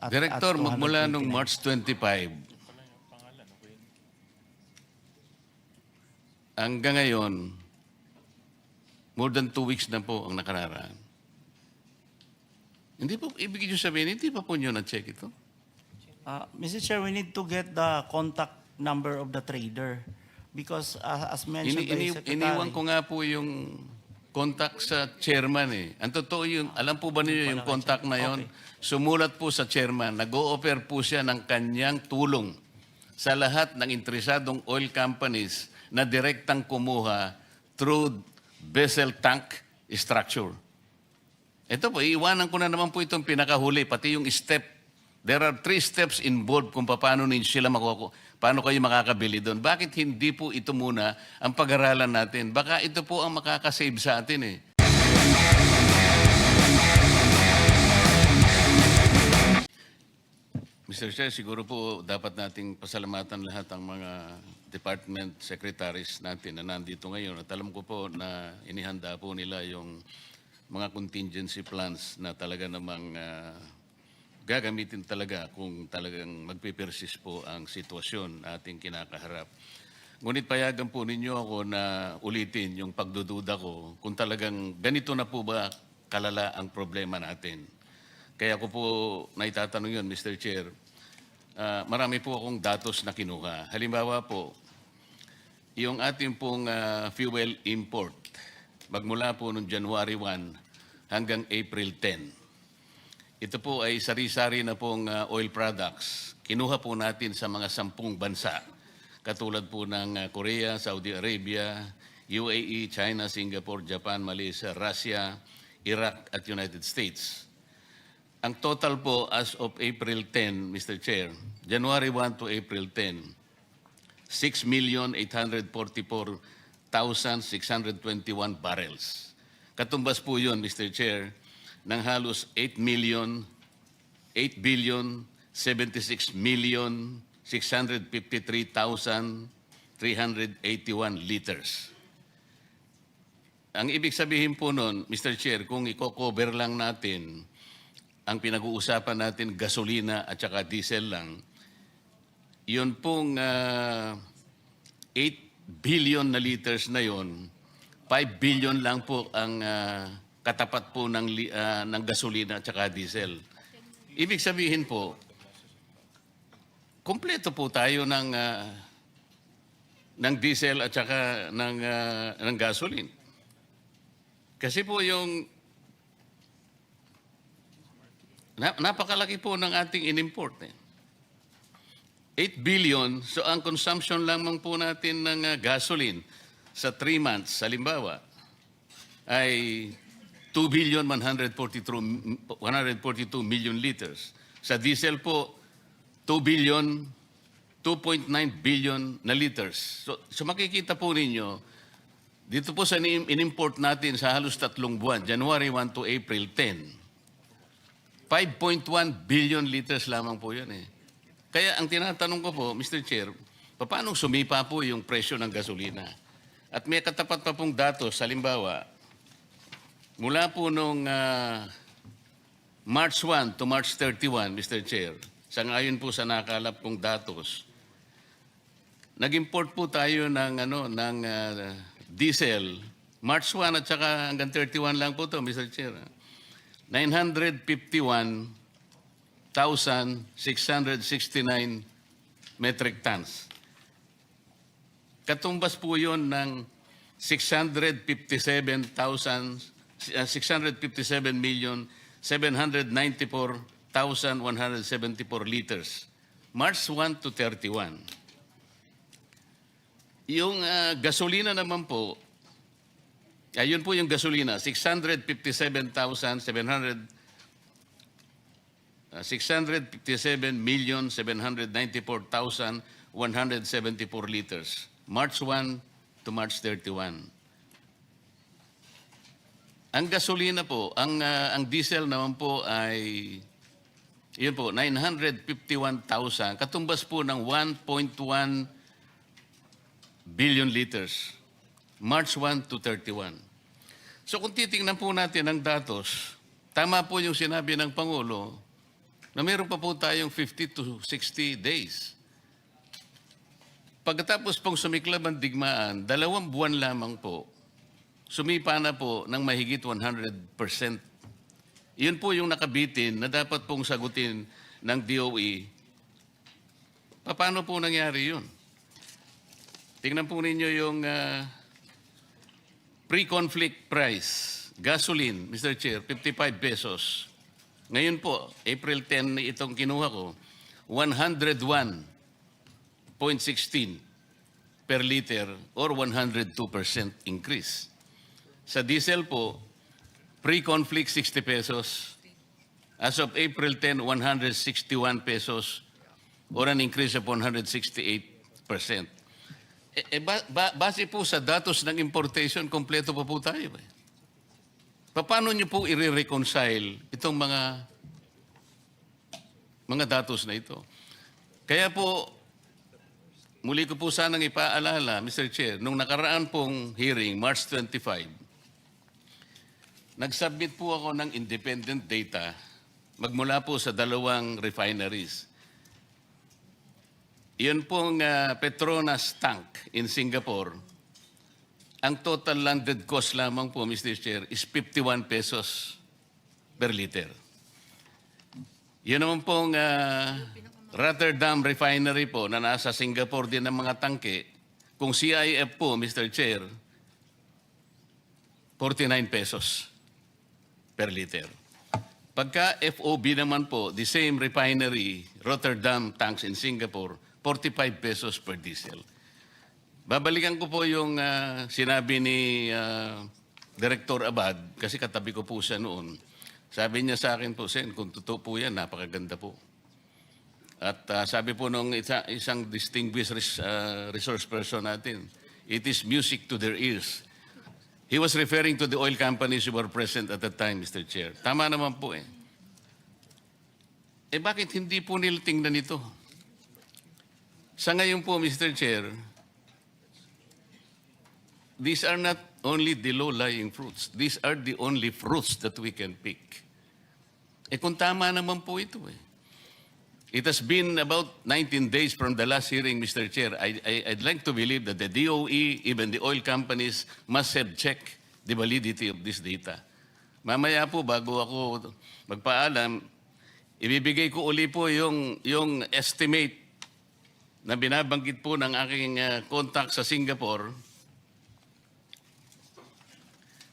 Director, magmula 229. nung March 25, hanggang ngayon, more than 2 weeks na po ang nakararaan. Hindi po, ibig nyo sabihin, hindi pa po nyo na-check ito? Mr. Chair, we need to get the contact number of the trader because as mentioned by the Secretary. Iniwan ko nga po yung contact sa chairman eh. Ang totoo yun, alam po ba niyo yung contact na yon? Sumulat po sa chairman, nag-o-offer po siya ng kanyang tulong sa lahat ng interesadong oil companies na direktang kumuha through vessel tank structure. Ito po, iiwanan ko na naman po itong pinakahuli, pati yung step. There are 3 steps involved kung paano paano kayo makakabili doon. Bakit hindi po ito muna ang pag-aralan natin? Baka ito po ang makakasave sa atin eh. Mr. Chair, siguro po dapat nating pasalamatan lahat ang mga department secretaries natin na nandito ngayon. At alam ko po na inihanda po nila yung mga contingency plans na talaga namang gagamitin talaga kung talagang magpipersist po ang sitwasyon na ating kinakaharap. Ngunit payagan po ninyo ako na ulitin yung pagdududa ko kung talagang ganito na po ba kalala ang problema natin. Kaya ko po naitatanong yun, Mr. Chair. Marami po akong datos na kinuha. Halimbawa po, yung ating pong fuel import, magmula po noong January 1 hanggang April 10. Ito po ay sari-sari na pong oil products. Kinuha po natin sa mga 10 bansa, katulad po ng Korea, Saudi Arabia, UAE, China, Singapore, Japan, Malaysia, Russia, Iraq at United States. Ang total po as of April 10, Mr. Chair, January 1 to April 10, 6,844,621 barrels. Katumbas po yun, Mr. Chair, ng halos 8,653,381 liters. Ang ibig sabihin po nun, Mr. Chair, kung i-cover lang natin ang pinag-uusapan natin gasolina at saka diesel lang, yun pong 8 billion na liters na yun, 5 billion lang po ang katapat po ng gasolina at saka diesel. Ibig sabihin po, kompleto po tayo ng diesel at saka ng gasoline. Kasi po yung napakalaki po ng ating in-import. 8 billion, so ang consumption lamang po natin ng gasoline sa 3 months, halimbawa, ay 2,142 million liters. Sa diesel po, 2.9 billion na liters. So makikita po ninyo, dito po sa in-import natin sa halos 3 buwan, January 1 to April 10, 5.1 billion liters lamang po yan eh. Kaya ang tinatanong ko po, Mr. Chair, paano sumipa po yung presyo ng gasolina? At may katapat pa pong datos, halimbawa, mula po nung March 1 to March 31, Mr. Chair, sa ngayon po sa nakalap kong datos, nag-import po tayo ng diesel, March 1 at saka hanggang 31 lang po to, Mr. Chair. 951,669 metric tons. Katumbas po yun ng 657,794,174 liters. March 1 to 31. Yung gasolina naman po, ayun po yung gasolina, 657,794,174 liters. March 1 to March 31. Ang gasolina po, ang diesel naman po ay, yun po, 951,000, katumbas po ng 1.1 billion liters. March 1 to 31. So kung titingnan po natin ang datos, tama po yung sinabi ng Pangulo, na meron pa po tayong 50 to 60 days. Pagkatapos pong sumiklab ang digmaan, 2 buwan lamang po, sumipa na po ng mahigit 100%. Iyon po yung nakabitin na dapat pong sagutin ng DOE. Paano po nangyari yun? Tingnan po ninyo yung pre-conflict price. Gasoline, Mr. Chair, 55 pesos. Ngayon po, April 10 itong kinuha ko, 101.16 per liter or 102% increase. Sa diesel po, pre-conflict 60 pesos. As of April 10, 161 pesos or an increase of 168%. Base po sa datos ng importation, kompleto pa po tayo. Paano nyo po i-reconcile itong mga datos na ito? Kaya po, muli ko po sanang ipaalala, Mr. Chair, nung nakaraan pong hearing, March 25, nag-submit po ako ng independent data magmula po sa 2 refineries. Iyon pong Petronas tank in Singapore. Ang total landed cost lamang po, Mr. Chair, is 51 pesos per liter. Yun naman pong Rotterdam Refinery po na nasa Singapore din ng mga tangke. Kung CIF po, Mr. Chair, 49 pesos per liter. Pagka FOB naman po, the same refinery, Rotterdam tanks in Singapore, 45 pesos per diesel. Babalikan ko po yung sinabi ni Director Abad, kasi katabi ko po siya noon. Sabi niya sa akin po, Sen, kung totoo po yan, napakaganda po. At sabi po nung isang distinguished resource person natin, it is music to their ears. He was referring to the oil companies who were present at the time, Mr. Chair. Tama naman po eh. Bakit hindi po nila tingnan ito? Sa ngayon po, Mr. Chair, these are not only the low-lying fruits. These are the only fruits that we can pick. Kung tama naman po ito eh. It has been about 19 days from the last hearing, Mr. Chair. I'd like to believe that the DOE, even the oil companies, must have checked the validity of this data. Mamaya po, bago ako magpaalam, ibibigay ko uli po yung estimate na binabanggit po ng aking contact sa Singapore,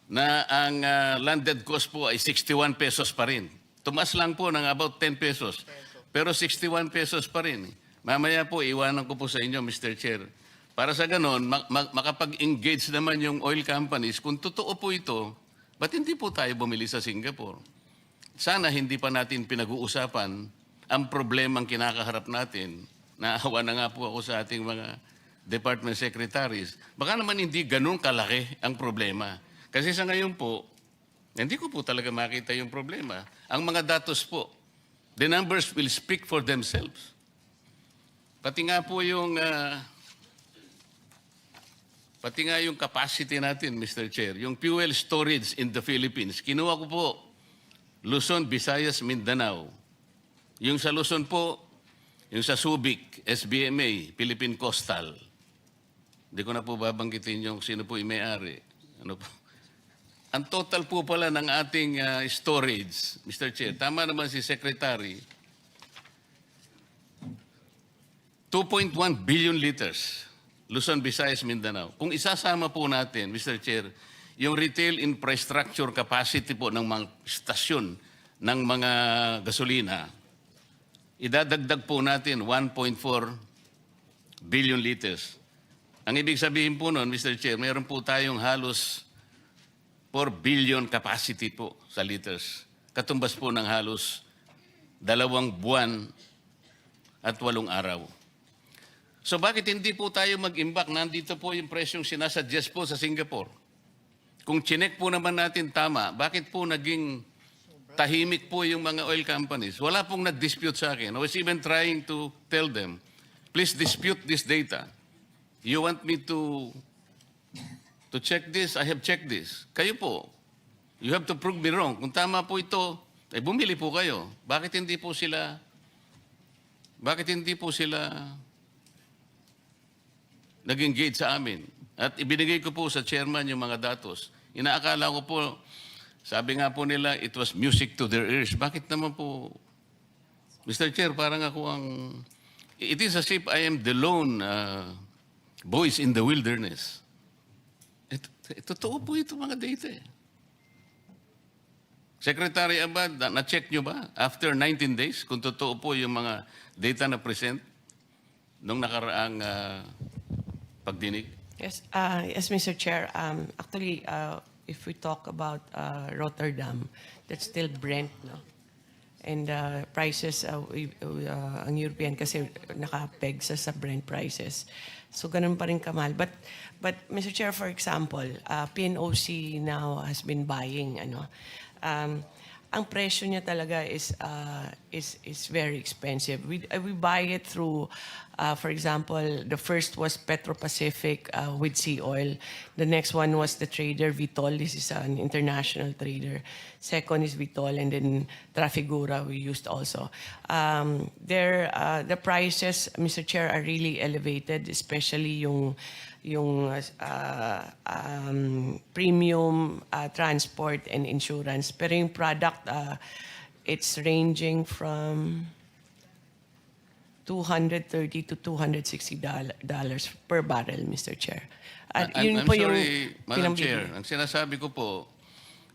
na ang landed cost po ay 61 pesos pa rin. Tumas lang po ng about 10 pesos. Pero 61 pesos pa rin. Mamaya po, iwanan ko po sa inyo, Mr. Chair. Para sa ganon, makapag-engage naman yung oil companies. Kung totoo po ito, ba't hindi po tayo bumili sa Singapore? Sana hindi pa natin pinag-uusapan ang problemang kinakaharap natin. Naawa na nga po ako sa ating mga department secretaries. Baka naman hindi ganun kalaki ang problema. Kasi sa ngayon po, hindi ko po talaga makita yung problema. Ang mga datos po, the numbers will speak for themselves. Pati nga po yung capacity natin, Mr. Chair, yung fuel storage in the Philippines. Kinuha ko po Luzon, Visayas, Mindanao. Yung sa Luzon po, yung sa Subic, SBMA, Philippine Coastal. Hindi ko na po babanggitin yung sino po yung may-ari. Ano po? Ang total po pala ng ating storage, Mr. Chair, tama naman si Secretary, 2.1 billion liters, Luzon, Visayas, Mindanao. Kung isasama po natin, Mr. Chair, yung retail infrastructure capacity po ng mga stasyon ng mga gasolina, idadagdag po natin 1.4 billion liters. Ang ibig sabihin po nun, Mr. Chair, mayroon po tayong halos 4 billion capacity po sa liters. Katumbas po ng halos 2 buwan at 8 araw. So bakit hindi po tayo mag-imbak? Nandito po yung presyong sinasuggest po sa Singapore. Kung chinek po naman natin tama, bakit po naging tahimik po yung mga oil companies? Wala pong nag-dispute sa akin. I was even trying to tell them, please dispute this data. You want me to check this? I have checked this. Kayo po, you have to prove me wrong. Kung tama po ito, Eh bumili po kayo. Bakit hindi po sila nag-engage sa amin? At ibinigay ko po sa chairman yung mga datos. Inaakala ko po, sabi nga po nila, it was music to their ears. Bakit naman po, Mr. Chair, parang ako ang, it is as if I am the lone voice in the wilderness. Totoo po ito mga data eh. Secretary Abad, na-check nyo ba after 19 days kung totoo po yung mga data na present nung nakaraang pagdinig? Yes, yes, Mr. Chair. Actually, if we talk about Rotterdam, that's still Brent, no? And prices, ang European kasi nakapeg sa Brent prices. So ganun pa rin kamahal. But Mr. Chair, for example, PNOC now has been buying, ang presyo niya talaga is very expensive. We buy it through, for example, the first was Petro Pacific with Sea Oil. The next one was the trader Vitol. This is an international trader. Second is Vitol, and then Trafigura we used also. The prices, Mr. Chair, are really elevated, especially yung premium transport and insurance. Pero yung product, it's ranging from $230 to $260 per barrel, Mr. Chair. At yun I'm po sorry, yung Madam pinambili. Chair. Ang sinasabi ko po,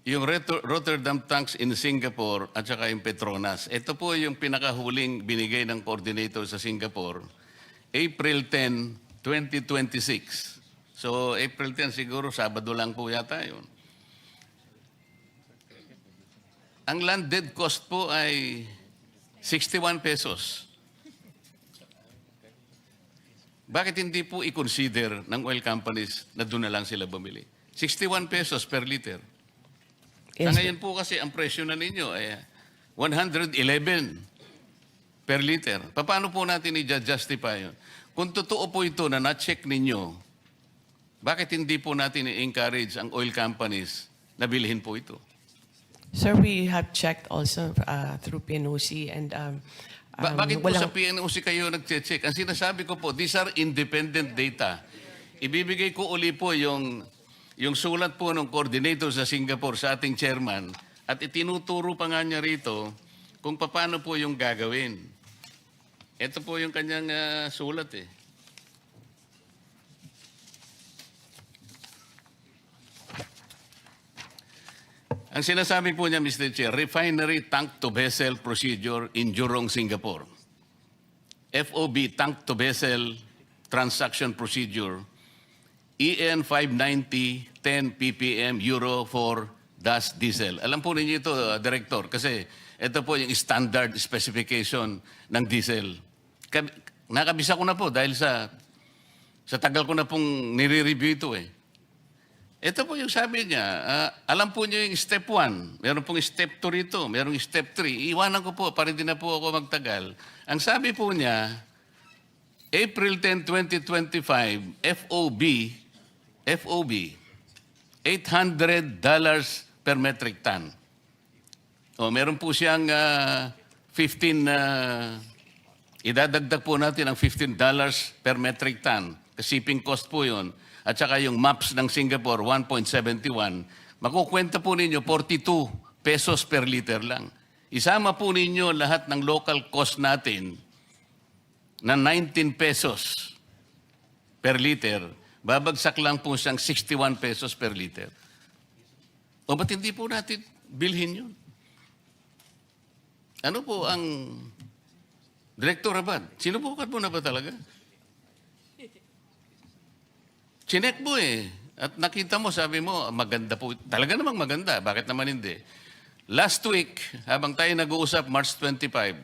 yung Rotterdam tanks in Singapore at saka yung Petronas, ito po yung pinakahuling binigay ng coordinator sa Singapore, April 10, 2026. So, April 10 siguro, Sabado lang po yata yun. Ang landed cost po ay 61 pesos. Bakit hindi po i-consider ng oil companies na doon na lang sila bumili? 61 pesos per liter. Yes, Sa ngayon po kasi ang presyo na ninyo ay 111 per liter. Paano po natin i-justify yun? Kung totoo po ito na na-check ninyo, bakit hindi po natin i-encourage ang oil companies na bilhin po ito? Sir, we have checked also through PNOC and Bakit po sa PNOC kayo nag-check? Ang sinasabi ko po, these are independent data. Ibibigay ko uli po yung sulat po ng coordinator sa Singapore sa ating chairman at itinuturo pa nga niya rito kung paano po yung gagawin. Ito po yung kanyang sulat eh. Ang sinasabi po niya, Mr. Chair, refinery tank to vessel procedure in Jurong, Singapore. FOB tank to vessel transaction procedure. EN 590 10 ppm Euro 4 DAS diesel. Alam po ninyo ito, Director, kasi ito po yung standard specification ng diesel. Nakabisa ko na po dahil sa tagal ko na pong nire-review ito eh. Ito po yung sabi niya, alam po niyo yung step 1, meron pong step 2 rito, meron yung step 3. Iwanan ko po, para din na po ako magtagal. Ang sabi po niya, April 10, 2025, FOB, $800 per metric ton. O, meron po siyang 15, idadagdag po natin ang $15 per metric ton. Shipping cost po yun. At saka yung maps ng Singapore, 1.71. Makukwenta po ninyo, 42 pesos per liter lang. Isama po ninyo lahat ng local cost natin na 19 pesos per liter. Babagsak lang po siyang 61 pesos per liter. O ba't hindi po natin bilhin yun? Ano po ang Director Abad? Sinubukan mo na ba talaga? Chinek mo eh. At nakita mo, sabi mo, maganda po. Talaga namang maganda. Bakit naman hindi? Last week, habang tayo nag-uusap, March 25,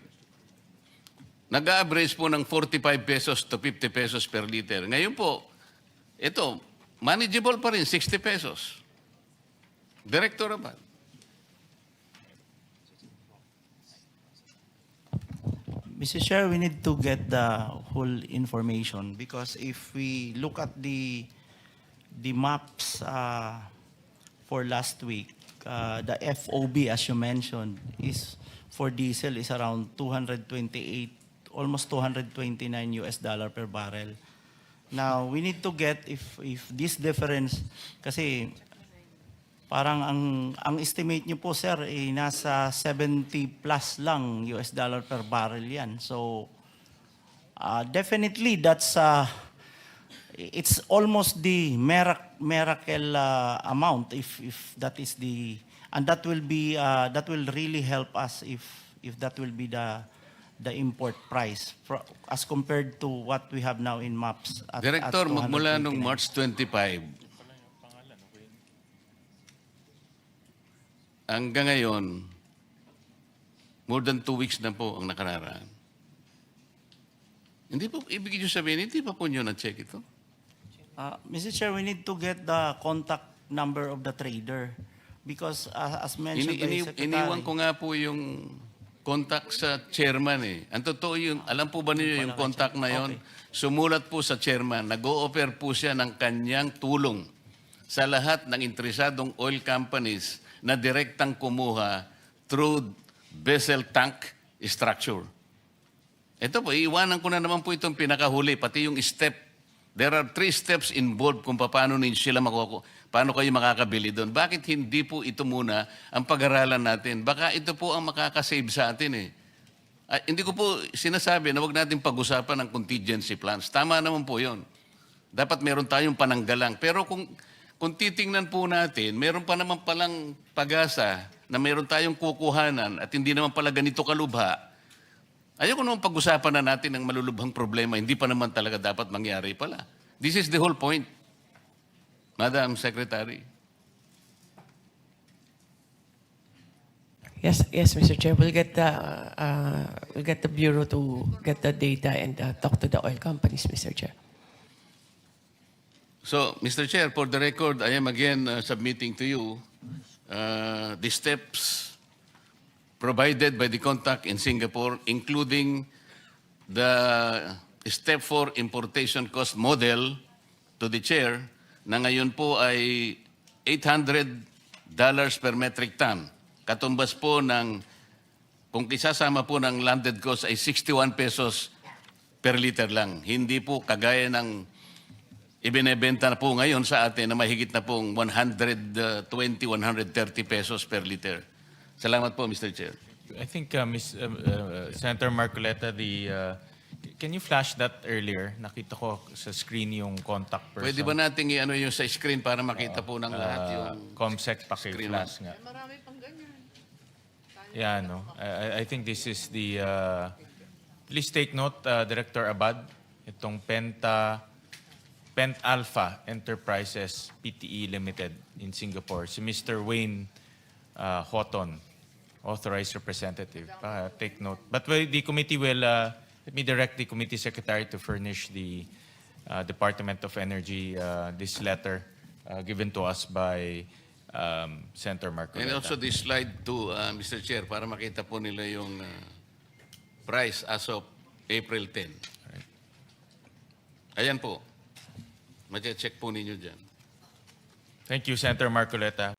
nag-average po ng 45 pesos to 50 pesos per liter. Ngayon po, ito, manageable pa rin, 60 pesos. Director Abad. Mr. Chair, we need to get the whole information because if we look at the maps for last week, the FOB, as you mentioned, is for diesel is around 228, almost 229 US dollar per barrel. Now, we need to get if this difference, kasi parang ang estimate niyo po, sir, nasa 70 plus lang US dollar per barrel yan. So, definitely that's it's almost the miracle amount if that is the, and that will be that will really help us if that will be the import price as compared to what we have now in MAPS at Director, magmula 229. nung March 25, hanggang ngayon, more than 2 weeks na po ang nakararaan. Hindi po, ibig nyo sabihin, hindi pa po nyo na-check ito? Mr. Chair, we need to get the contact number of the trader because as mentioned by the Secretary. Iniwan ko nga po yung contact sa chairman eh. Ang totoo yun, alam po ba niyo yung contact na yon? Sumulat po sa chairman, nag-o-offer po siya ng kanyang tulong sa lahat ng interesadong oil companies na direktang kumuha through vessel tank structure. Ito po, iiwanan ko na naman po itong pinakahuli, pati yung step. There are 3 steps involved kung paano sila paano kayo makakabili doon. Bakit hindi po ito muna ang pag-aralan natin? Baka ito po ang makakasave sa atin eh. Hindi ko po sinasabi na huwag natin pag-usapan ng contingency plans. Tama naman po yun. Dapat meron tayong pananggalang. Pero kung titingnan po natin, meron pa naman palang pag-asa na meron tayong kukuhanan at hindi naman pala ganito kalubha. Ayoko naman pag-usapan na natin ng malulubhang problema, hindi pa naman talaga dapat mangyari pala. This is the whole point, Madam Secretary. Yes, Mr. Chair. We'll get the Bureau to get the data and talk to the oil companies, Mr. Chair. So, Mr. Chair, for the record, I am again submitting to you the steps provided by the contact in Singapore, including the Step 4 Importation Cost Model to the Chair, na ngayon po ay $800 per metric ton. Katumbas po ng, kung isasama po ng landed cost ay 61 pesos per liter lang. Hindi po kagaya ng ibinebenta na po ngayon sa atin na mahigit na pong 120, 130 pesos per liter. Salamat po, Mr. Chair. I think, Senator Marcoleta, can you flash that earlier? Nakita ko sa screen yung contact person. Pwede ba nating i-ano yung sa screen para makita po ng lahat yung ComSec screen paki-flash nga. Marami pang ganyan. Yeah, no. I think this is the... please take note, Director Abad, itong Pent Alpha Enterprises PTE Limited in Singapore. Si Mr. Wayne Houghton, authorized representative. Take note. But the committee will... let me direct the committee secretary to furnish the Department of Energy this letter given to us by Senator Marcoleta. And also this slide too, Mr. Chair, para makita po nila yung price as of April 10. Ayan po. Mache-check po ninyo dyan. Thank you, Senator Marcoleta.